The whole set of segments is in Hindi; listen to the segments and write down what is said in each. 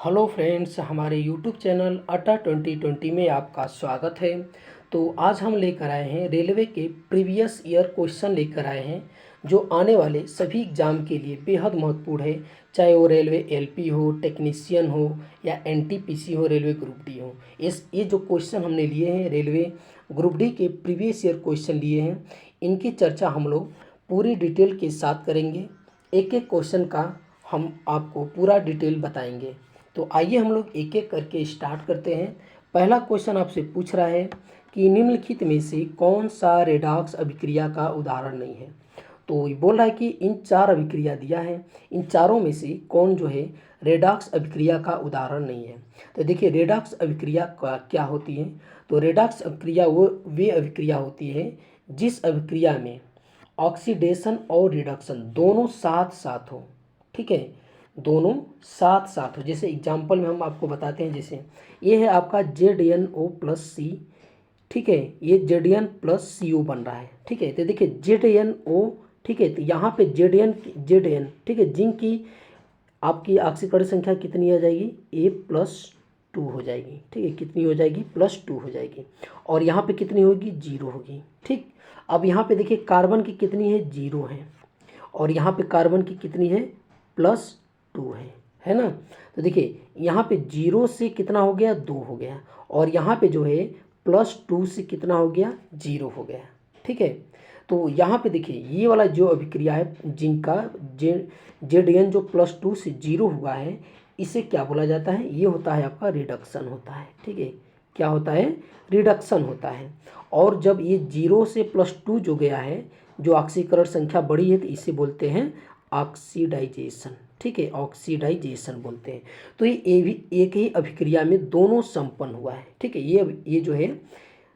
हेलो फ्रेंड्स, हमारे यूट्यूब चैनल अड्डा 2020 में आपका स्वागत है। तो आज हम लेकर आए हैं रेलवे के प्रीवियस ईयर क्वेश्चन लेकर आए हैं जो आने वाले सभी एग्ज़ाम के लिए बेहद महत्वपूर्ण है। चाहे वो रेलवे एलपी हो, टेक्नीशियन हो या एनटीपीसी हो, रेलवे ग्रुप डी हो। ये जो क्वेश्चन हमने लिए हैं रेलवे ग्रुप डी के प्रीवियस ईयर क्वेश्चन लिए हैं, इनकी चर्चा हम लोग पूरी डिटेल के साथ करेंगे। एक एक क्वेश्चन का हम आपको पूरा डिटेल बताएंगे। तो आइए हम लोग एक एक करके स्टार्ट करते हैं। पहला क्वेश्चन आपसे पूछ रहा है कि निम्नलिखित में से कौन सा रेडॉक्स अभिक्रिया का उदाहरण नहीं है। तो ये बोल रहा है कि इन चार अभिक्रिया दिया है, इन चारों में से कौन जो है रेडॉक्स अभिक्रिया का उदाहरण नहीं है। तो देखिए रेडॉक्स अभिक्रिया क्या होती है। तो रेडॉक्स अभिक्रिया वे अभिक्रिया होती है जिस अभिक्रिया में ऑक्सीडेशन और रिडक्शन दोनों साथ साथ हो। ठीक है, दोनों साथ साथ हो। जैसे एग्जाम्पल में हम आपको बताते हैं, जैसे ये है आपका ZnO+C। ठीक है, ये Zn+CO बन रहा है। ठीक है, तो देखिए ZnO। ठीक है, तो यहाँ पे Zn ठीक है, जिंक की आपकी ऑक्सीकरण संख्या कितनी आ जाएगी, A+2 हो जाएगी। ठीक है, कितनी हो जाएगी, +2 हो जाएगी। और यहाँ पे कितनी होगी, 0 होगी। ठीक, अब यहाँ पे देखिए कार्बन की कितनी है, 0 है। और यहाँ पे कार्बन की कितनी है, +2 है ना। तो देखिए यहाँ पे 0 से कितना हो गया, 2 हो गया। और यहाँ पे जो है +2 से कितना हो गया, 0 हो गया। ठीक है, तो यहाँ पे देखिए ये वाला जो अभिक्रिया है जिनका Zn जो +2 से 0 हुआ है, इसे क्या बोला जाता है, ये होता है आपका रिडक्शन होता है। ठीक है, क्या होता है, रिडक्शन होता है। और जब ये 0 से +2 जो गया है, जो ऑक्सीकरण संख्या बढ़ी है, तो इसे बोलते हैं ऑक्सीडाइजेशन। ठीक है, ऑक्सीडाइजेशन बोलते हैं। तो ये भी एक ही अभिक्रिया में दोनों संपन्न हुआ है। ठीक है, ये जो है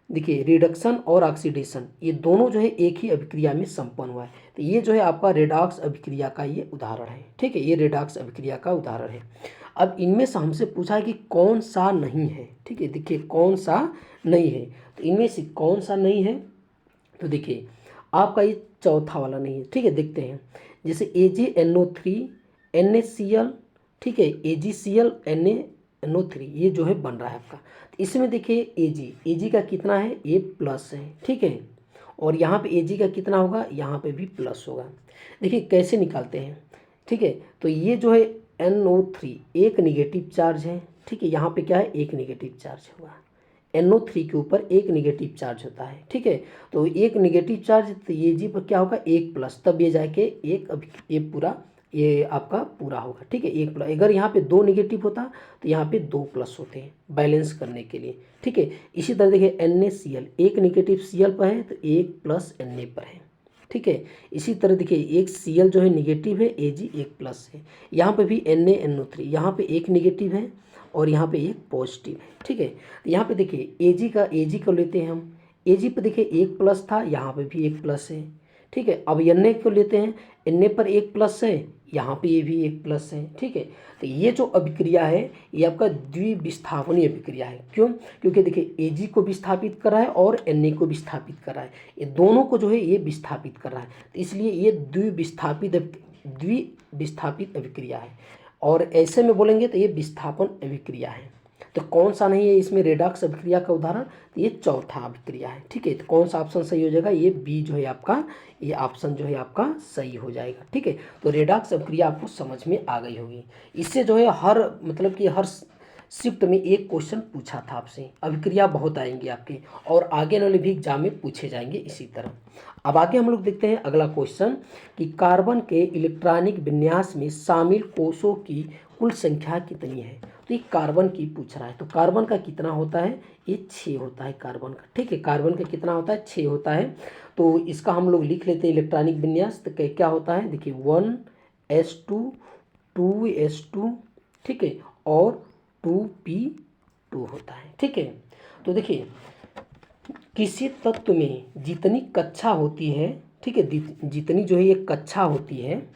देखिए रिडक्शन और ऑक्सीडेशन ये दोनों जो है एक ही अभिक्रिया में संपन्न हुआ है। तो ये जो है आपका रेडॉक्स अभिक्रिया का ये उदाहरण है। ठीक है, ये रेडॉक्स अभिक्रिया का उदाहरण है। अब इनमें से हमसे पूछा है कि कौन सा नहीं है। ठीक है, देखिए कौन सा नहीं है, तो इनमें से कौन सा नहीं है। तो देखिए आपका ये चौथा वाला नहीं है। ठीक है, देखते हैं जैसे AgNO3 NaCl। ठीक है, AgCl NaNO3 ये जो है बन रहा है आपका। तो इसमें देखिए Ag का कितना है, A+ है। ठीक है, और यहाँ पे Ag का कितना होगा, यहाँ पे भी प्लस होगा। देखिए कैसे निकालते हैं। ठीक है, तो ये जो है NO3 एक निगेटिव चार्ज है। ठीक है, यहाँ पे क्या है, एक निगेटिव चार्ज होगा। NO3 के ऊपर एक निगेटिव चार्ज होता है। ठीक है, तो एक निगेटिव चार्ज, तो ये जी पर क्या होगा, 1+, तब ये जाके ये पूरा ये आपका पूरा होगा। ठीक है, 1+। अगर यहाँ पे 2 निगेटिव होता तो यहाँ पे 2+ होते हैं बैलेंस करने के लिए। ठीक है, इसी तरह देखिए NaCl एक निगेटिव Cl पर है तो 1+ Na पर है। ठीक है, इसी तरह देखिए एक Cl जो है निगेटिव है, Ag 1+ है। यहाँ पे भी NaNO3 यहाँ पे एक निगेटिव है और यहाँ पे एक पॉजिटिव है। ठीक है, तो यहाँ पे देखिए Ag को लेते हैं हम। Ag पे देखिए 1+ था, यहाँ पे भी 1+ है। ठीक है, अब Na को लेते हैं, Na पर 1+ है, यहाँ पे ये भी 1+ है। ठीक है, तो ये जो अभिक्रिया है ये आपका द्विविस्थापनीय अभिक्रिया है। क्यों, क्योंकि देखिए Ag को विस्थापित कर रहा है और Na को विस्थापित कर रहा है। ये दोनों को जो है ये विस्थापित कर रहा है, तो इसलिए ये द्विविस्थापित अभिक्रिया है। और ऐसे में बोलेंगे तो ये विस्थापन अभिक्रिया है। तो कौन सा नहीं है इसमें रेडॉक्स अभिक्रिया का उदाहरण, तो ये चौथा अभिक्रिया है। ठीक है, तो कौन सा ऑप्शन सही हो जाएगा, ये बी जो है आपका, ये ऑप्शन जो है आपका सही हो जाएगा। ठीक है, तो रेडॉक्स अभिक्रिया आपको समझ में आ गई होगी। इससे जो है हर मतलब कि हर शिफ्ट में एक क्वेश्चन पूछा था आपसे। अभिक्रिया बहुत आएंगे आपके और आगे वाले भी एग्जाम में पूछे जाएंगे इसी तरह। अब आगे हम लोग देखते हैं अगला क्वेश्चन कि कार्बन के इलेक्ट्रॉनिक विन्यास में शामिल कोषों की कुल संख्या कितनी है। तो ये कार्बन की पूछ रहा है। तो कार्बन का कितना होता है, ये 6 होता है कार्बन का। ठीक है, कार्बन का कितना होता है, 6 होता है। तो इसका हम लोग लिख लेते हैं इलेक्ट्रॉनिक विन्यास। तो क्या होता है, देखिए 1s2 2s2 ठीक है, और 2p2 होता है। ठीक है, तो देखिए किसी तत्व में जितनी कक्षा होती है, ठीक है, जितनी जो है ये कक्षा होती है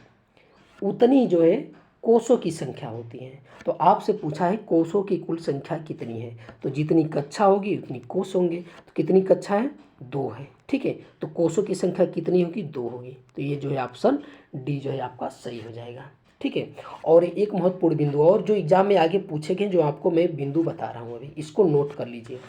उतनी जो है कोषों की संख्या होती है। तो आपसे पूछा है कोषों की कुल संख्या कितनी है, तो जितनी कक्षा होगी उतनी कोष होंगे। तो कितनी कक्षा है, 2 है। ठीक है, तो कोषों की संख्या कितनी होगी, 2 होगी। तो ये जो है ऑप्शन डी जो है आपका सही हो जाएगा। ठीक है। और एक महत्वपूर्ण बिंदु और जो एग्जाम में आगे पूछे गए, जो आपको मैं बिंदु बता रहा हूँ अभी, इसको नोट कर लीजिए।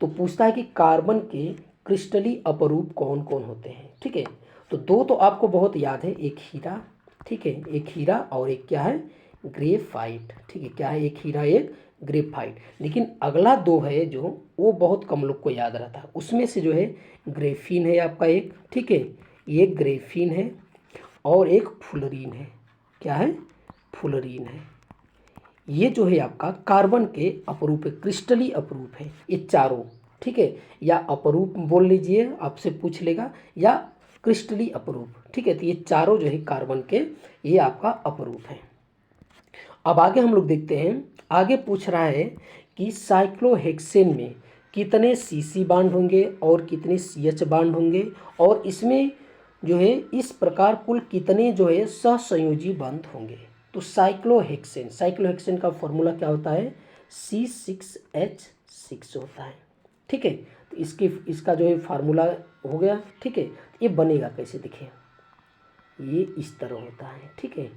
तो पूछता है कि कार्बन के क्रिस्टली अपरूप कौन कौन होते हैं, ठीक है। तो दो तो आपको बहुत याद है, एक हीरा, ठीक है, एक हीरा और एक क्या है, ग्रेफाइट, ठीक है। क्या है, एक हीरा एक ग्रेफाइट। लेकिन अगला दो है जो, वो बहुत कम लोग को याद रहता है। उसमें से जो है ग्रेफीन है आपका एक, ठीक है, ये ग्रेफीन है और एक फुलरीन है। क्या है, फुलरीन है। ये जो है आपका कार्बन के अपरूप है, क्रिस्टली अपरूप है ये चारों, ठीक है। या अपरूप बोल लीजिए, आपसे पूछ लेगा, या क्रिस्टली अपरूप, ठीक है। तो ये चारों जो है कार्बन के, ये आपका अपरूप है। अब आगे हम लोग देखते हैं, आगे पूछ रहा है कि साइक्लोहेक्सेन में कितने सीसी बांड होंगे और कितने सीएच बांड होंगे, और इसमें जो है इस प्रकार कुल कितने जो है सहसंयोजी बंध होंगे। तो साइक्लोहेक्सेन का फॉर्मूला क्या होता है, C6H6 होता है, ठीक है। तो इसका जो है फार्मूला हो गया, ठीक है। ये बनेगा कैसे, देखिए ये इस तरह होता है, ठीक है,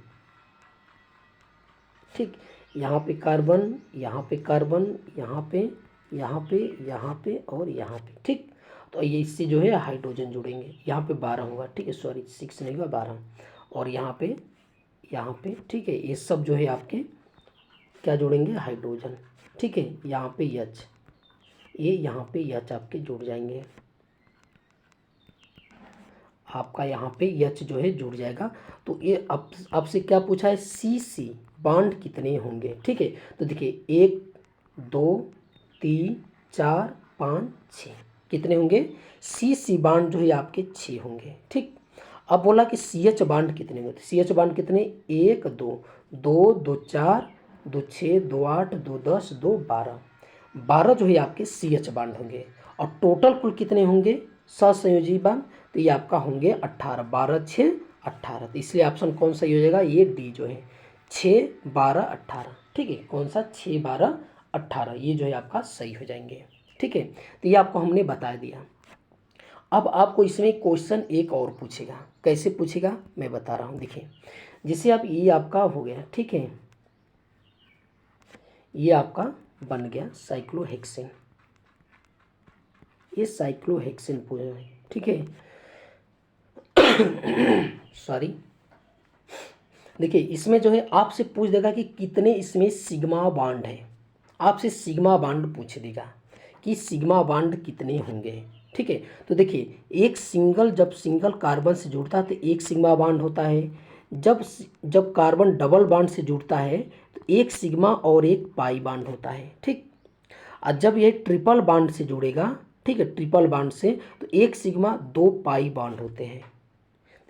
ठीक। यहाँ पे कार्बन, यहाँ पे कार्बन, यहाँ पे, यहाँ पे, यहाँ पे और यहाँ पे, ठीक। तो ये इससे जो है हाइड्रोजन जुड़ेंगे, यहाँ पे 12 होगा, ठीक है, सॉरी 6 नहीं होगा 12। और यहाँ पे, ठीक है, ये सब जो है आपके क्या जुड़ेंगे, हाइड्रोजन, ठीक है। यहाँ पे H, ये यहाँ पे H आपके जुड़ जाएंगे, आपका यहाँ पे H जो है जुड़ जाएगा। तो ये आपसे क्या पूछा है, CC बांड कितने होंगे, ठीक है। तो देखिए 1 2 3 4 5 6 कितने होंगे, CC बांड जो है आपके 6 होंगे, ठीक। अब बोला कि CH बांड कितने होंगे, तो CH बांड कितने, 1 2 2 2 4 2 6 2 8 2 10 2 12, 12 जो है आपके CH बांड होंगे। और टोटल कुल कितने होंगे सहसंयोजी बांड, तो ये आपका होंगे 18, 12 6 18। तो इसलिए ऑप्शन कौन सा हो जाएगा, ये डी जो है 6 12 18, ठीक है। कौन सा, 6 12 18, ये जो है आपका सही हो जाएंगे, ठीक है। तो ये आपको हमने बता दिया। अब आपको इसमें क्वेश्चन एक और पूछेगा, कैसे पूछेगा मैं बता रहा हूँ, देखिए जैसे आप, ये आपका हो गया, ठीक है, ये आपका बन गया साइक्लोहेक्सेन, ये साइक्लोहेक्सेन पूरा है, ठीक है। सॉरी, देखिए इसमें जो है आपसे पूछ देगा कि कितने इसमें सिग्मा बांड है, आपसे सिग्मा बांड पूछ देगा कि सिग्मा बांड कितने होंगे, ठीक है। तो देखिए एक सिंगल, जब सिंगल कार्बन से जुड़ता है तो एक सिग्मा बांड होता है, जब कार्बन डबल बांड से जुड़ता है तो एक सिग्मा और एक पाई बांड होता है, ठीक। और जब ये ट्रिपल बांड से जुड़ेगा, ठीक है, ट्रिपल बांड से, तो एक सिग्मा 2 पाई बांड होते हैं।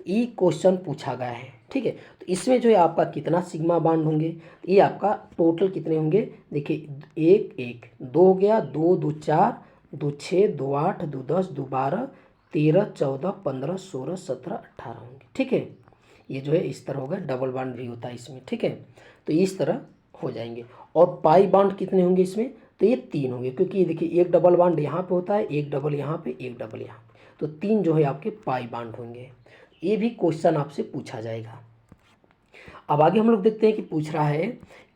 ये क्वेश्चन पूछा गया है, ठीक है। तो इसमें जो है आपका कितना सिग्मा बांड होंगे, ये आपका टोटल कितने होंगे, देखिए 1 1 2 हो गया, 2 2 4 2 6 2 8 2 10 2 12 13 14 15 16 17 18 होंगे, ठीक है। ये जो है इस तरह होगा, डबल बांड भी होता है इसमें, ठीक है। तो इस तरह हो जाएंगे। और पाई बांड कितने होंगे इसमें, तो ये 3 होंगे, क्योंकि ये देखिए एक डबल बांड यहाँ पे होता है, एक डबल यहाँ पे, एक डबल यहाँ पे, तो 3 जो है आपके पाई बांड होंगे। ये भी क्वेश्चन आपसे पूछा जाएगा। अब आगे हम लोग देखते हैं कि पूछ रहा है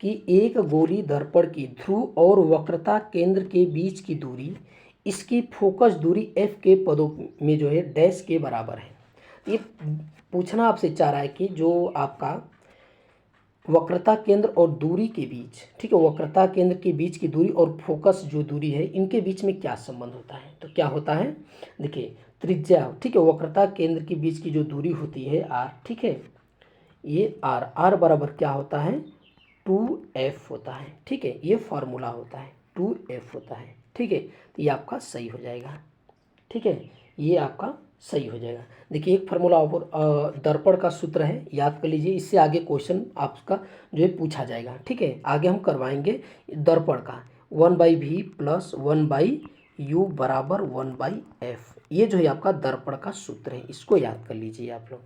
कि एक गोली दर्पण की ध्रुव और वक्रता केंद्र के बीच की दूरी, इसकी फोकस दूरी f के पदों में जो है डैश के बराबर है। ये पूछना आपसे चाह रहा है कि जो आपका वक्रता केंद्र और दूरी के बीच, ठीक है, वक्रता केंद्र के बीच की दूरी और फोकस जो दूरी है, इनके बीच में क्या संबंध होता है। तो क्या होता है, देखिए त्रिज्या, ठीक है, वक्रता केंद्र के बीच की जो दूरी होती है r, ठीक है, ये r बराबर क्या होता है, 2f होता है, ठीक है। ये फार्मूला होता है, 2f होता है, ठीक है। तो ये आपका सही हो जाएगा, ठीक है, ये आपका सही हो जाएगा। देखिए एक फार्मूला और दर्पण का सूत्र है, याद कर लीजिए, इससे आगे क्वेश्चन आपका जो है पूछा जाएगा, ठीक है। आगे हम करवाएंगे दर्पण का, 1/v प्लस 1/u बराबर 1/f, ये जो है आपका दर्पण का सूत्र है, इसको याद कर लीजिए आप लोग।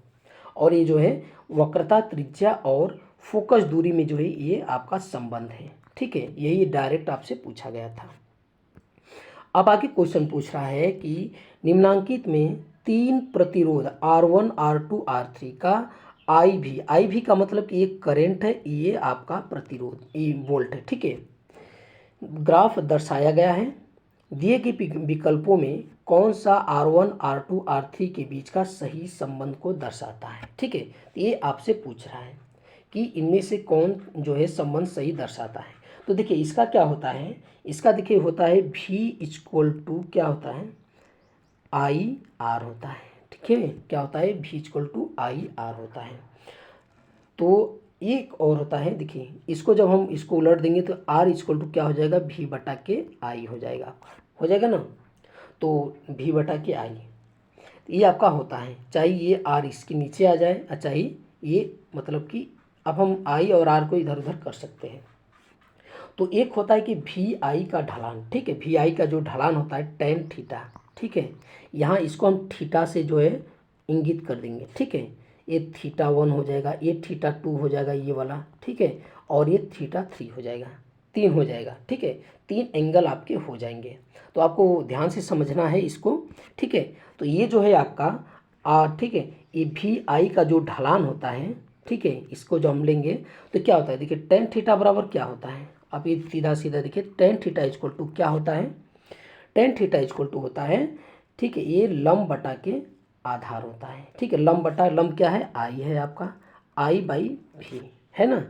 और ये जो है वक्रता, त्रिज्या और फोकस दूरी में जो है ये आपका संबंध है, ठीक है। यही डायरेक्ट आपसे पूछा गया था। अब आगे क्वेश्चन पूछ रहा है कि निम्नांकित में 3 प्रतिरोध R1 R2 R3 का आई भी का मतलब कि ये करंट है, ये आपका प्रतिरोध, ये वोल्ट है। ठीक है, ग्राफ दर्शाया गया है। दिए गए विकल्पों में कौन सा R1 R2 R3 के बीच का सही संबंध को दर्शाता है। ठीक है, तो ये आपसे पूछ रहा है कि इनमें से कौन जो है संबंध सही दर्शाता है। तो देखिए इसका क्या होता है, इसका देखिए होता है V इक्वल टू क्या होता है, आई आर होता है। ठीक है, क्या होता है, V equal to I R होता है। तो एक और होता है, देखिए इसको जब हम इसको उलट देंगे तो R इक्वल टू क्या हो जाएगा, V बटा के आई हो जाएगा आपका, हो जाएगा ना। तो V बटा के आई ये आपका होता है, चाहे ये R इसके नीचे आ जाए और चाहे ये, मतलब कि अब हम I और R को इधर उधर कर सकते हैं। तो एक होता है कि वी आई का ढलान। ठीक है, वी आई का जो ढलान होता है टेन थीटा। ठीक है, यहाँ इसको हम थीटा से जो है इंगित कर देंगे। ठीक है, ये थीटा 1 हो जाएगा, ये थीटा 2 हो जाएगा ये वाला। ठीक है, और ये थीटा 3 हो जाएगा, 3 हो जाएगा। ठीक है, 3 एंगल आपके हो जाएंगे। तो आपको ध्यान से समझना है इसको। ठीक है, तो ये जो है आपका ठीक है, ये वी आई का जो ढलान होता है, ठीक है, इसको जो हम लेंगे तो क्या होता है, देखिए टेन थीटा बराबर क्या होता है, आप ये सीधा सीधा देखिए टेन थीटा इक्वल टू क्या होता है, टेन थीटा इक्वल टू होता है, ठीक है, ये लंब बटा के आधार होता है। ठीक है, लंब बटा लंब क्या है, आई है आपका, आई बाई भी है ना,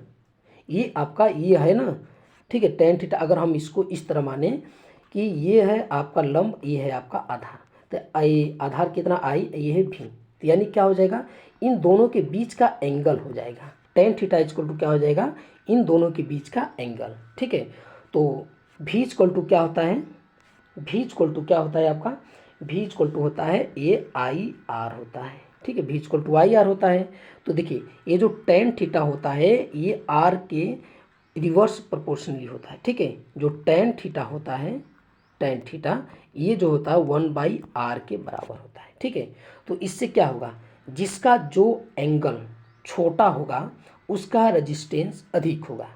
ये आपका ये है ना। ठीक है, टेन थीटा अगर हम इसको इस तरह माने कि ये है आपका लंब, ये है आपका आधार, तो आई आधार कितना आई, ये है भी, तो यानी क्या हो जाएगा, इन दोनों के बीच का एंगल हो जाएगा। टेन थीटा इक्वल टू क्या हो जाएगा, इन दोनों के बीच का एंगल। ठीक है, तो भी इक्वल टू क्या होता है, भी इक्वल टू क्या होता है आपका, भी इक्वल टू होता है ये आई आर होता है। ठीक है, भी इक्वल टू आई आर होता है। तो देखिए ये जो टेन थीटा होता है ये आर के रिवर्स प्रोपोर्शनली होता है। ठीक है, जो टेन थीटा होता है, टेन थीटा ये जो होता है 1/r के बराबर होता है। ठीक है, तो इससे क्या होगा, जिसका जो एंगल छोटा होगा उसका रेजिस्टेंस अधिक होगा।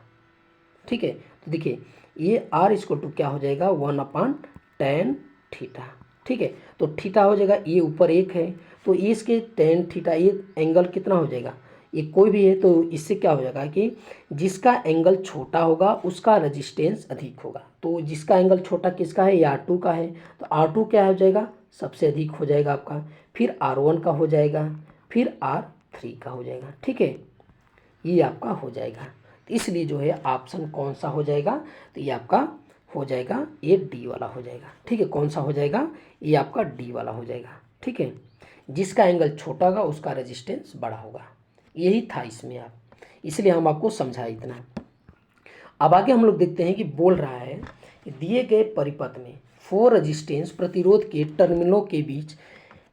ठीक है, तो देखिए ये r इक्वल टू क्या हो जाएगा, 1/tan थीटा। ठीक है, तो थीटा हो जाएगा, ये ऊपर एक है तो ये इसके टेन थीटा, ये एंगल कितना हो जाएगा, ये कोई भी है तो इससे क्या हो जाएगा कि जिसका एंगल छोटा होगा उसका रेजिस्टेंस अधिक होगा। तो जिसका एंगल छोटा किसका है, ये R2 का है, तो R2 क्या हो जाएगा, सबसे अधिक हो जाएगा आपका, फिर R1 का हो जाएगा, फिर R3 का हो जाएगा। ठीक है, ये आपका हो जाएगा। तो इसलिए जो है ऑप्शन कौन सा हो जाएगा, तो ये आपका हो जाएगा, ये डी वाला हो जाएगा। ठीक है, कौन सा हो जाएगा, ये आपका डी वाला हो जाएगा। ठीक है, जिसका एंगल छोटा होगा उसका रेजिस्टेंस बड़ा होगा, यही था इसमें आप, इसलिए हम आपको समझाए इतना। अब आगे हम लोग देखते हैं कि बोल रहा है कि दिए गए परिपथ में 4 रेजिस्टेंस प्रतिरोध के टर्मिनलों के बीच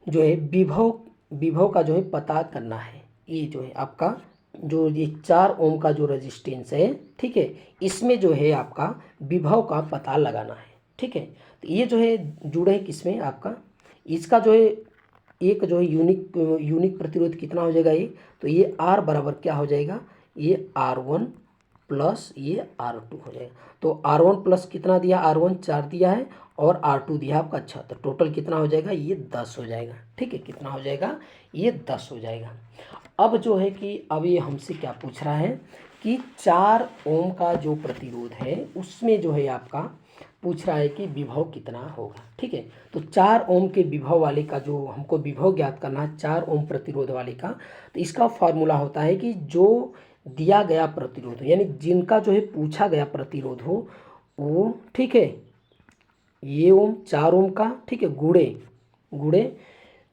जो है विभव का जो है पता करना है। ये जो है आपका जो ये 4 ओम का जो रेजिस्टेंस है, ठीक है, इसमें जो है आपका विभव का पता लगाना है। ठीक है, तो ये जो है जुड़े हैं किसमें आपका, इसका जो है एक जो है यूनिक प्रतिरोध कितना हो जाएगा ये, तो ये R बराबर क्या हो जाएगा, ये R1 प्लस ये R2 हो जाएगा। तो R1 प्लस कितना दिया, R1 4 दिया है और R2 दिया आपका 6, तो टोटल कितना हो जाएगा, ये 10 हो जाएगा। ठीक है, कितना हो जाएगा, ये 10 हो जाएगा। अब जो है कि अब ये हमसे क्या पूछ रहा है कि 4 ओम का जो प्रतिरोध है उसमें जो है आपका पूछ रहा है कि विभव कितना होगा। ठीक है, तो 4 ओम के विभव वाले का जो हमको विभव ज्ञात करना है 4 ओम प्रतिरोध वाले का, तो इसका फॉर्मूला होता है कि जो दिया गया प्रतिरोध हो, यानी जिनका जो है पूछा गया प्रतिरोध हो वो, ठीक है, ये ओम 4 ओम का, ठीक है, गुणे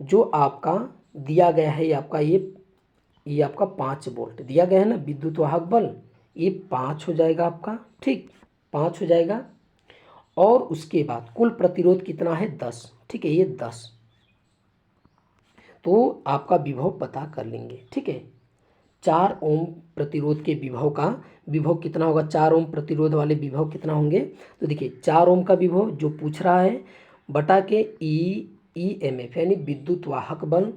जो आपका दिया गया है, ये आपका 5 वोल्ट दिया गया है ना विद्युत वाहक बल, ये 5 हो जाएगा आपका। ठीक, 5 हो जाएगा, और उसके बाद कुल प्रतिरोध कितना है 10। ठीक है, ये 10, तो आपका विभव पता कर लेंगे। ठीक है, 4 ओम प्रतिरोध के विभव कितना होगा, 4 ओम प्रतिरोध वाले विभव कितना होंगे, तो देखिए 4 ओम का विभव जो पूछ रहा है बटा के EMF यानी विद्युत वाहक बल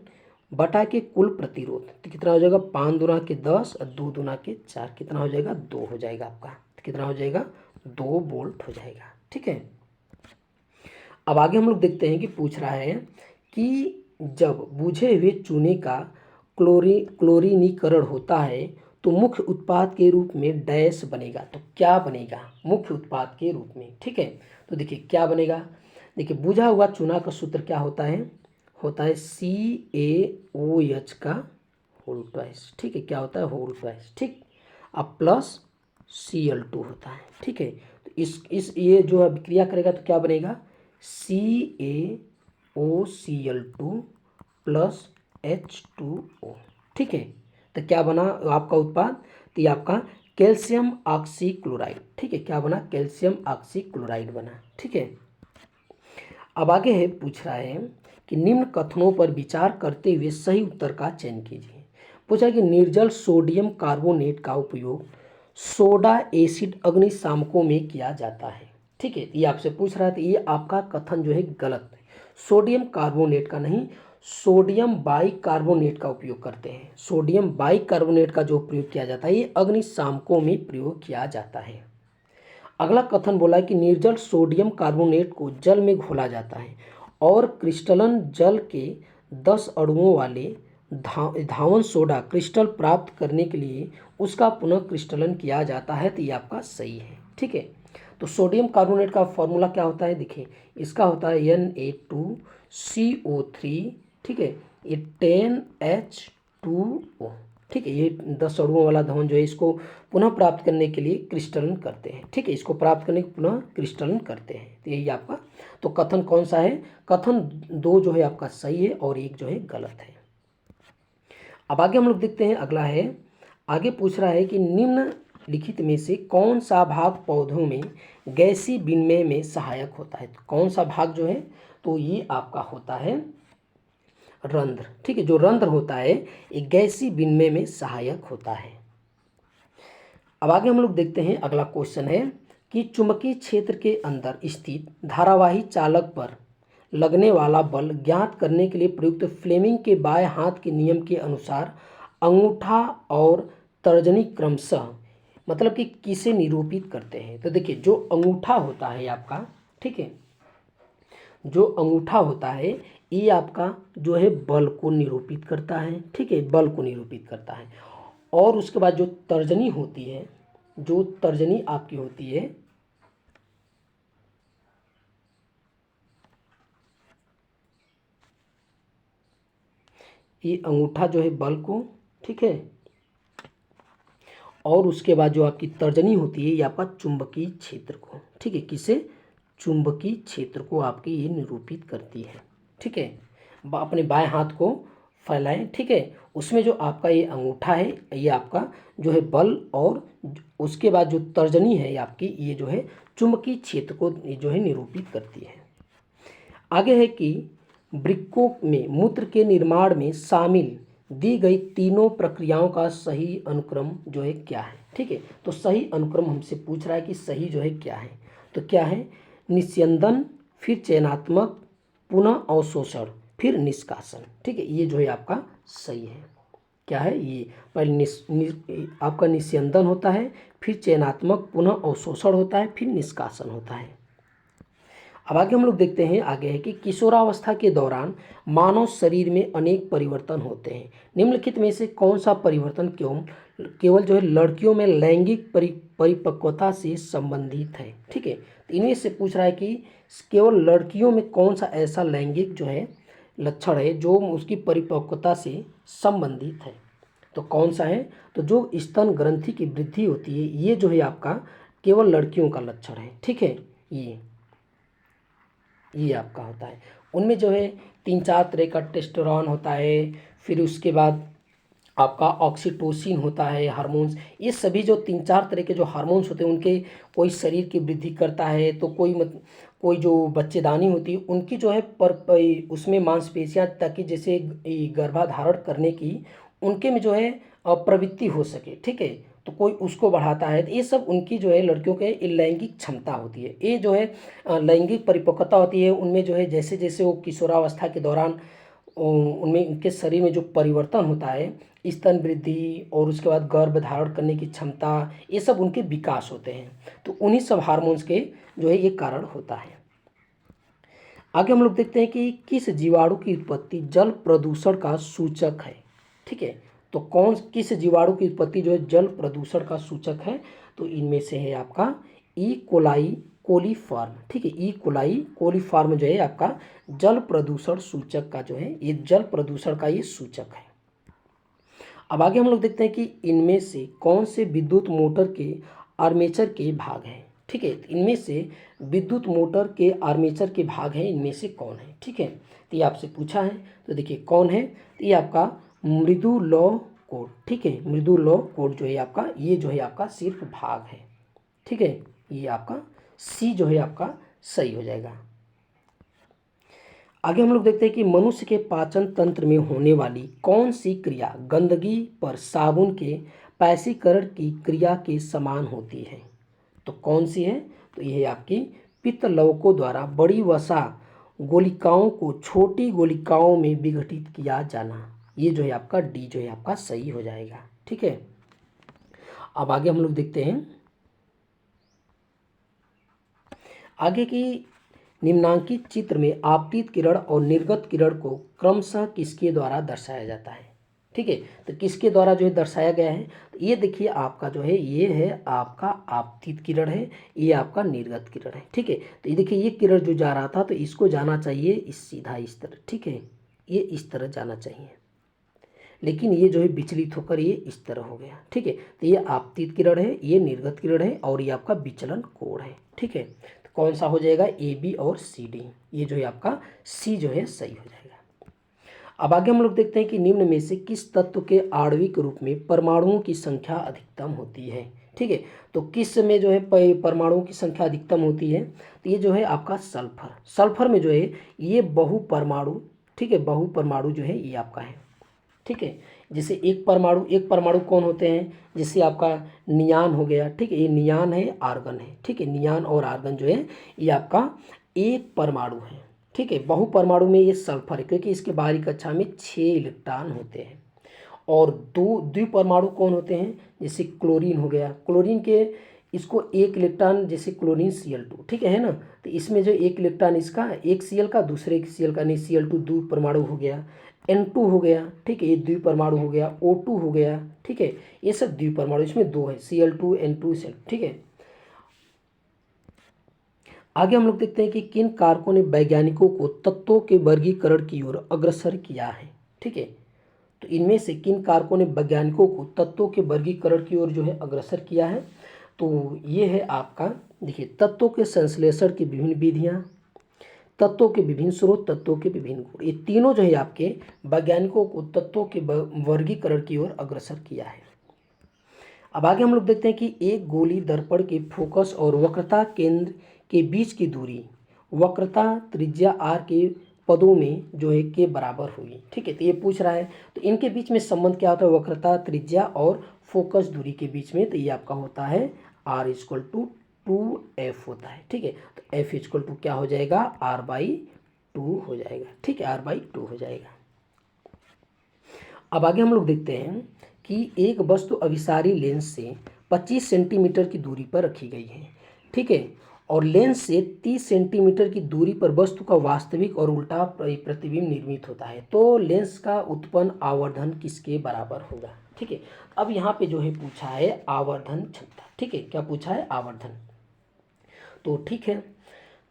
बटा के कुल प्रतिरोध, तो कितना हो जाएगा, 5 दूना के 10 और 2 दूना के 4, कितना हो जाएगा, 2 हो जाएगा आपका, तो कितना हो जाएगा, 2 वोल्ट हो जाएगा। ठीक है, अब आगे हम लोग देखते हैं कि पूछ रहा है कि जब बुझे हुए चूने का क्लोरीनीकरण होता है तो मुख्य उत्पाद के रूप में डैश बनेगा। तो क्या बनेगा मुख्य उत्पाद के रूप में, ठीक है। तो देखिए क्या बनेगा, देखिए बुझा हुआ चूना का सूत्र क्या होता है CaOH का होल ट्वाइस, ठीक है। क्या होता है होल ट्वाइस, ठीक। अब प्लस Cl2 होता है, ठीक है। तो इस ये जो अभिक्रिया करेगा तो क्या बनेगा CaOCl2 प्लस H2O, ठीक है। तो क्या बना आपका उत्पाद, तो ये आपका कैल्शियम ऑक्सीक्लोराइड, ठीक है। क्या बना कैल्शियम ऑक्सीक्लोराइड बना, ठीक है। अब आगे है पूछ रहा है कि निम्न कथनों पर विचार करते हुए सही उत्तर का चयन कीजिए। पूछा है कि निर्जल सोडियम कार्बोनेट का उपयोग सोडा एसिड अग्निशामकों में किया जाता है, ठीक है। ये आपसे पूछ रहा है तो ये आपका कथन जो है गलत है। सोडियम कार्बोनेट का नहीं, सोडियम बाइकार्बोनेट का उपयोग करते हैं। सोडियम बाइकार्बोनेट का जो प्रयोग किया जाता है ये अग्निशामकों में प्रयोग किया जाता है। अगला कथन बोला है कि निर्जल सोडियम कार्बोनेट को जल में घोला जाता है और क्रिस्टलन जल के 10 अणुओं वाले धावन सोडा क्रिस्टल प्राप्त करने के लिए उसका पुनः क्रिस्टलन किया जाता है। तो ये आपका सही है, ठीक है। तो सोडियम कार्बोनेट का फॉर्मूला क्या होता है, देखिए इसका होता है Na2CO3, ठीक है। ये 10H2O, ठीक है। ये 10 अणुओं वाला धवन जो है इसको पुनः प्राप्त करने के लिए क्रिस्टलन करते हैं, ठीक है। इसको प्राप्त करने के पुनः क्रिस्टलन करते हैं। तो यही आपका तो कथन कौन सा है, कथन 2 जो है आपका सही है और 1 जो है गलत है। अब आगे हम लोग देखते हैं, अगला है, आगे पूछ रहा है कि निम्नलिखित में से कौन सा भाग पौधों में गैसीय विनिमय में सहायक होता है। तो कौन सा भाग जो है, तो ये आपका होता है रंध्र, ठीक है। जो रंध्र होता है ये गैसीय विनिमय में सहायक होता है। अब आगे हम लोग देखते हैं, अगला क्वेश्चन है कि चुंबकीय क्षेत्र के अंदर स्थित धारावाही चालक पर लगने वाला बल ज्ञात करने के लिए प्रयुक्त फ्लेमिंग के बाएं हाथ के नियम के अनुसार अंगूठा और तर्जनी क्रमशः मतलब कि किसे निरूपित करते हैं। तो देखिए जो अंगूठा होता है आपका, ठीक है, जो अंगूठा होता है ये आपका जो है बल को निरूपित करता है, ठीक है, बल को निरूपित करता है। और उसके बाद जो तर्जनी होती है, जो तर्जनी आपकी होती है ये अंगूठा जो है बल को, ठीक है, और उसके बाद जो आपकी तर्जनी होती है ये आपका चुंबकीय क्षेत्र को, ठीक है, किसे चुंबकीय क्षेत्र को आपकी ये निरूपित करती है, ठीक है। अपने बाएं हाथ को फैलाएं, ठीक है, उसमें जो आपका ये अंगूठा है ये आपका जो है बल और उसके बाद जो तर्जनी है आपकी ये जो है चुंबकीय क्षेत्र को जो है निरूपित करती है। आगे है कि वृक्कों में मूत्र के निर्माण में शामिल दी गई तीनों प्रक्रियाओं का सही अनुक्रम जो है क्या है, ठीक है। तो सही अनुक्रम हमसे पूछ रहा है कि सही जो है क्या है, तो क्या है निस्यंदन, फिर चयनात्मक, पुनः अवशोषण, फिर निष्कासन, ठीक है। ये जो है आपका सही है, क्या है ये पहले आपका निस्यंदन होता है, फिर चयनात्मक, पुनः अवशोषण होता है, फिर निष्कासन होता है। अब आगे हम लोग देखते हैं, आगे है कि किशोरावस्था के दौरान मानव शरीर में अनेक परिवर्तन होते हैं। निम्नलिखित में से कौन सा परिवर्तन केवल जो है लड़कियों में लैंगिक परिपक्वता से संबंधित है, ठीक है। तो इनमें से पूछ रहा है कि केवल लड़कियों में कौन सा ऐसा लैंगिक जो है लक्षण है जो उसकी परिपक्वता से संबंधित है। तो कौन सा है, तो जो स्तन ग्रंथि की वृद्धि होती है ये जो है आपका केवल लड़कियों का लक्षण है, ठीक है। ये आपका होता है, उनमें जो है 3-4 तरह का टेस्टोस्टेरोन होता है, फिर उसके बाद आपका ऑक्सीटोसिन होता है हार्मोन्स। ये सभी जो 3-4 तरह के जो हार्मोन्स होते हैं उनके कोई शरीर की वृद्धि करता है, तो कोई जो बच्चेदानी होती है उनकी जो है उसमें मांसपेशियां ताकि जैसे गर्भाधारण करने की उनके में जो है प्रवृत्ति हो सके, ठीक है, तो कोई उसको बढ़ाता है। तो ये सब उनकी जो है लड़कियों के लैंगिक क्षमता होती है। ये जो है लैंगिक परिपक्वता होती है उनमें जो है जैसे जैसे वो किशोरावस्था के दौरान उनमें उनके शरीर में जो परिवर्तन होता है, स्तन वृद्धि और उसके बाद गर्भ धारण करने की क्षमता, ये सब उनके विकास होते हैं। तो उन्हीं सब हार्मोन्स के जो है ये कारण होता है। आगे हम लोग देखते हैं कि किस जीवाणु की उत्पत्ति जल प्रदूषण का सूचक है। ठीक है। तो किस जीवाणु की उत्पत्ति जो है जल प्रदूषण का सूचक है? तो इनमें से है आपका ई कोलाई कोलीफॉर्म। ठीक है, ई कोलाई कोलीफॉर्म जो है आपका जल प्रदूषण सूचक का जो है, ये जल प्रदूषण का ये सूचक है। अब आगे हम लोग देखते हैं कि इनमें से कौन से विद्युत मोटर के आर्मेचर के भाग हैं। ठीक है, इनमें से विद्युत मोटर के आर्मेचर के भाग हैं, इनमें से कौन है? ठीक है, तो ये आपसे पूछा है, तो देखिए कौन है। तो ये आपका मृदु लौ कोड। ठीक है, मृदु लौ कोड जो है आपका, ये जो है आपका सिर्फ भाग है। ठीक है, ये आपका सी जो है आपका सही हो जाएगा। आगे हम लोग देखते हैं कि मनुष्य के पाचन तंत्र में होने वाली कौन सी क्रिया गंदगी पर साबुन के पैसीकरण की क्रिया के समान होती है? तो कौन सी है? तो यह है आपकी पित्त लवकों द्वारा बड़ी वसा गोलिकाओं को छोटी गोलिकाओं में विघटित किया जाना। ये जो है आपका डी जो है आपका सही हो जाएगा। ठीक है, अब आगे हम लोग देखते हैं आगे की निम्नांकित चित्र में आपतित किरण और निर्गत किरण को क्रमशः किसके द्वारा दर्शाया जाता है? ठीक है, तो किसके द्वारा जो है दर्शाया गया है? तो ये देखिए आपका जो है, ये है आपका आपतित किरण है, ये आपका निर्गत किरण है। ठीक है, तो ये देखिए ये किरण जो जा रहा था तो इसको जाना चाहिए इस सीधा इस तरह। ठीक है, ये इस तरह जाना चाहिए, लेकिन ये जो है विचलित होकर ये इस तरह हो गया। ठीक है, तो ये आपतित किरण है, ये निर्गत किरण है और ये आपका विचलन कोण है। ठीक है, तो कौन सा हो जाएगा? ए बी और सी डी, ये जो है आपका सी जो है सही हो जाएगा। अब आगे हम लोग देखते हैं कि निम्न में से किस तत्व के आणविक रूप में परमाणुओं की संख्या अधिकतम होती है? ठीक है, तो किस में जो है परमाणुओं की संख्या अधिकतम होती है? तो ये जो है आपका सल्फर। सल्फर में जो है ये बहु परमाणु, ठीक है, बहु परमाणु जो है ये आपका है। ठीक है, जैसे एक परमाणु कौन होते हैं? जैसे आपका नियान हो गया। ठीक है, ये नियान है, आर्गन है। ठीक है, नियान और आर्गन जो है ये आपका एक परमाणु है। ठीक है, बहु परमाणु में ये सल्फर है, क्योंकि इसके बाहरी कक्षा में 6 इलेक्ट्रॉन होते हैं। और दो द्विपरमाणु कौन होते हैं? जैसे क्लोरीन हो गया, क्लोरीन के इसको एक इलेक्ट्रॉन, जैसे क्लोरीन Cl2, ठीक है ना, तो इसमें जो एक इलेक्ट्रॉन इसका, एक Cl का दूसरे Cl का, नहीं Cl2 द्विपरमाणु हो गया, N2 हो गया। ठीक है, ये द्विपरमाणु हो गया, O2 हो गया। ठीक है, ये सब द्विपरमाणु, इसमें दो है, Cl2 N2 Cl। ठीक है, आगे हम लोग देखते हैं कि किन कारकों ने वैज्ञानिकों को तत्वों के वर्गीकरण की ओर अग्रसर किया है। ठीक है, तो इनमें से किन कारकों ने वैज्ञानिकों को तत्वों के वर्गीकरण की ओर जो है अग्रसर किया है? तो ये है आपका, देखिए, तत्वों के संश्लेषण की विभिन्न विधियां, तत्वों के विभिन्न स्रोत, तत्वों के विभिन्न गुण, ये तीनों जो है आपके वैज्ञानिकों को तत्वों के वर्गीकरण की ओर अग्रसर किया है। अब आगे हम लोग देखते हैं कि एक गोली दर्पण के फोकस और वक्रता केंद्र के बीच की दूरी वक्रता त्रिज्या आर के पदों में जो है के बराबर होगी। ठीक है, तो ये पूछ रहा है, तो इनके बीच में संबंध क्या होता है? वक्रता त्रिज्या और फोकस दूरी के बीच में, तो ये आपका होता है R इक्वल टू 2F होता है। ठीक है, तो F इक्वल टू क्या हो जाएगा? R/2 हो जाएगा। ठीक है, R/2 हो जाएगा। अब आगे हम लोग देखते हैं कि एक वस्तु अभिसारी लेंस से 25 सेंटीमीटर की दूरी पर रखी गई है। ठीक है, और लेंस से 30 सेंटीमीटर की दूरी पर वस्तु का वास्तविक और उल्टा प्रतिबिंब निर्मित होता है, तो लेंस का उत्पन्न आवर्धन किसके बराबर होगा? ठीक है, अब यहाँ पे जो है पूछा है आवर्धन क्षमता। ठीक है, क्या पूछा है? आवर्धन। तो ठीक है,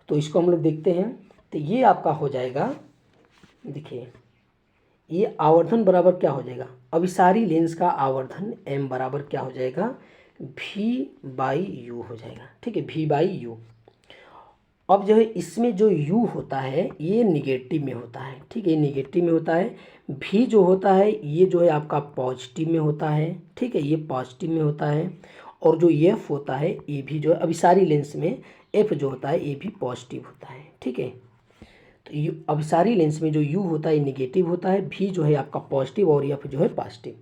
तो इसको हम लोग देखते हैं, तो ये आपका हो जाएगा, देखिए, ये आवर्धन बराबर क्या हो जाएगा? अभिसारी लेंस का आवर्धन m बराबर क्या हो जाएगा? V/u हो जाएगा। ठीक है, V/u। अब जो है इसमें जो u होता है ये निगेटिव में होता है। ठीक है, ये निगेटिव में होता है। v जो होता है ये जो है आपका पॉजिटिव में होता है। ठीक है, ये पॉजिटिव में होता है। और जो f होता है ये भी जो है अभिसारी लेंस में f जो होता है ये भी पॉजिटिव होता है। ठीक है, तो अभिसारी लेंस में जो u होता है निगेटिव होता है, v जो है आपका पॉजिटिव और f जो है पॉजिटिव।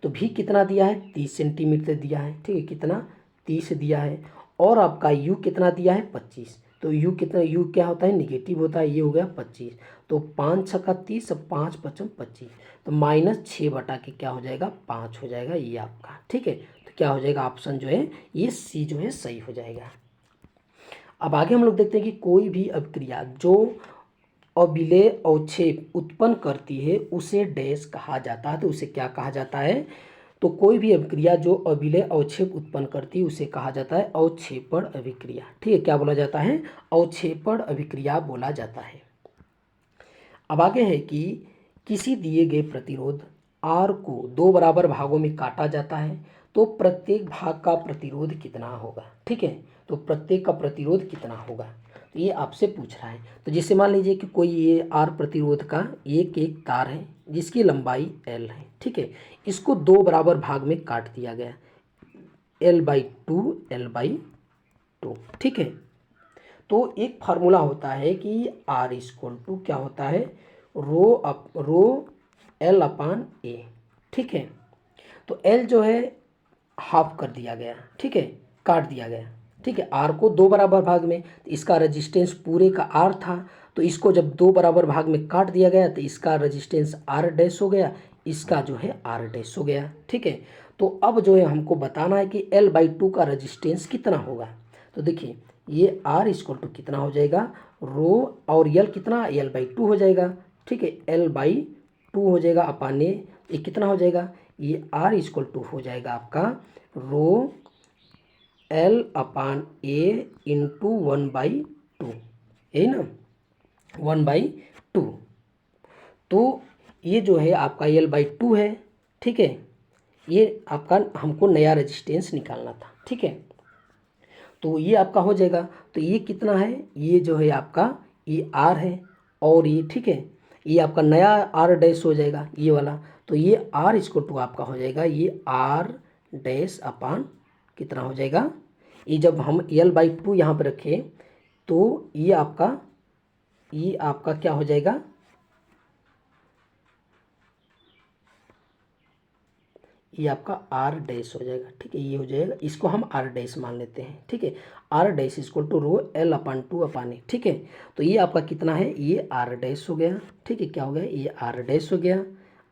तो v कितना दिया है? 30 सेंटीमीटर दिया है। ठीक है, कितना? 30 दिया है। और आपका u कितना दिया है? 25। तो u कितना? u क्या होता है? निगेटिव होता है, ये हो गया 25। तो 5 छक्का 30, 5 पचम 25, तो -6 बटा के क्या हो जाएगा? 5 हो जाएगा ये आपका। ठीक है, तो क्या हो जाएगा? ऑप्शन जो है ये सी जो है सही हो जाएगा। अब आगे हम लोग देखते हैं कि कोई भी अभिक्रिया जो अविलेय अवक्षेप उत्पन्न करती है उसे डैश कहा जाता है। तो उसे क्या कहा जाता है? तो कोई भी अभिक्रिया जो अविलेय अवक्षेप उत्पन्न करती है उसे कहा जाता है अवक्षेपण अभिक्रिया। ठीक है, क्या बोला जाता है? अवक्षेपण अभिक्रिया बोला जाता है। अब आगे है कि किसी दिए गए प्रतिरोध R को दो बराबर भागों में काटा जाता है तो प्रत्येक भाग का प्रतिरोध कितना होगा। ठीक है, तो प्रत्येक का प्रतिरोध कितना होगा, तो ये आपसे पूछ रहा है। तो जैसे मान लीजिए कि कोई ये R प्रतिरोध का एक तार है जिसकी लंबाई L है। ठीक है, इसको दो बराबर भाग में काट दिया गया, L/2 L/2। ठीक है, तो एक फार्मूला होता है कि R = क्या होता है, रो L/A। ठीक है, तो L जो है हाफ कर दिया गया, ठीक है, काट दिया गया। ठीक है, R को दो बराबर भाग में, तो इसका रेजिस्टेंस पूरे का R था, तो इसको जब दो बराबर भाग में काट दिया गया तो इसका रेजिस्टेंस R' हो गया, इसका जो है R' हो गया। ठीक है, तो अब जो है हमको बताना है कि L/2 का रेजिस्टेंस कितना होगा। तो देखिए ये R = कितना हो जाएगा, रो और L कितना, L/2 हो जाएगा। ठीक है, L/2 हो जाएगा अपान ये कितना हो जाएगा, ये R = हो जाएगा आपका रो L/A × 1/2, यही ना, 1/2। तो ये जो है आपका L/2 है। ठीक है, ये आपका हमको नया रेजिस्टेंस निकालना था। ठीक है, तो ये आपका हो जाएगा। तो ये कितना है, ये जो है आपका ये R है और ये, ठीक है, ये आपका नया R' हो जाएगा ये वाला। तो ये R = आपका हो जाएगा ये R' अपान कितना हो जाएगा, ये जब हम L/2 यहाँ पर रखें तो ये आपका क्या हो जाएगा, ये आपका R' हो जाएगा। ठीक है, ये हो जाएगा, इसको हम R' मान लेते हैं। ठीक है, R' = row L/2 upon A। ठीक है, तो ये आपका कितना है, ये R' हो गया। ठीक है, क्या हो गया, ये R' हो गया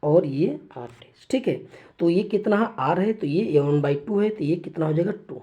और ये R'। ठीक है, तो ये कितना R है, तो ये 1/2 है, तो ये कितना हो जाएगा 2।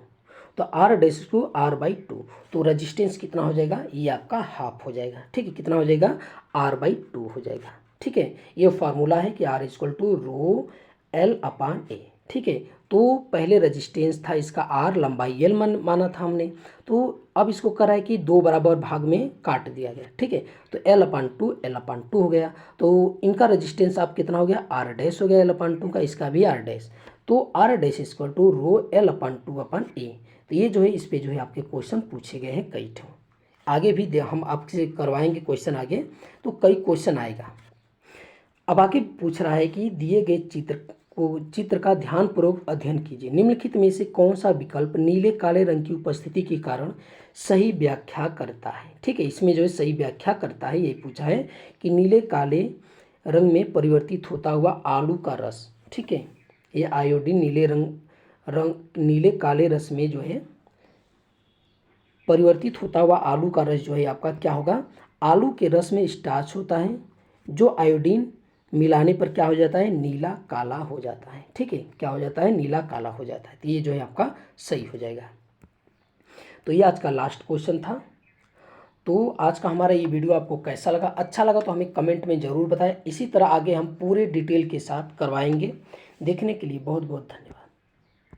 तो R' को R/2, तो रेजिस्टेंस कितना हो जाएगा, ये आपका हाफ हो जाएगा। ठीक है, कितना हो जाएगा, R/2 हो जाएगा। ठीक है, ये फार्मूला है कि R = रो L/A। ठीक है, तो पहले रेजिस्टेंस था इसका R, लंबाई L माना था हमने, तो अब इसको करा है कि दो बराबर भाग में काट दिया गया। ठीक है, तो L/2 L/2 हो गया। तो इनका रेजिस्टेंस आप कितना हो गया, R' हो गया L/2 का, इसका भी R'। तो R' = row L/2 upon A। तो ये जो है इस पे जो है आपके क्वेश्चन पूछे गए हैं कई ठो। आगे भी हम आपसे करवाएंगे क्वेश्चन आगे, तो कई क्वेश्चन आएगा। अब आगे पूछ रहा है कि दिए गए चित्र का ध्यानपूर्वक अध्ययन कीजिए। निम्नलिखित में से कौन सा विकल्प नीले काले रंग की उपस्थिति के कारण सही व्याख्या करता है। ठीक है, इसमें जो है सही व्याख्या करता है, यही पूछा है कि नीले काले रंग में परिवर्तित होता हुआ आलू का रस। ठीक है, ये आयोडीन नीले काले रस में जो है परिवर्तित होता हुआ आलू का रस जो है आपका क्या होगा, आलू के रस में स्टार्च होता है जो आयोडीन मिलाने पर क्या हो जाता है, नीला काला हो जाता है। ठीक है, क्या हो जाता है, नीला काला हो जाता है। तो ये जो है आपका सही हो जाएगा। तो ये आज का लास्ट क्वेश्चन था। तो आज का हमारा ये वीडियो आपको कैसा लगा, अच्छा लगा तो हमें कमेंट में ज़रूर बताएं। इसी तरह आगे हम पूरे डिटेल के साथ करवाएंगे। देखने के लिए बहुत बहुत धन्यवाद।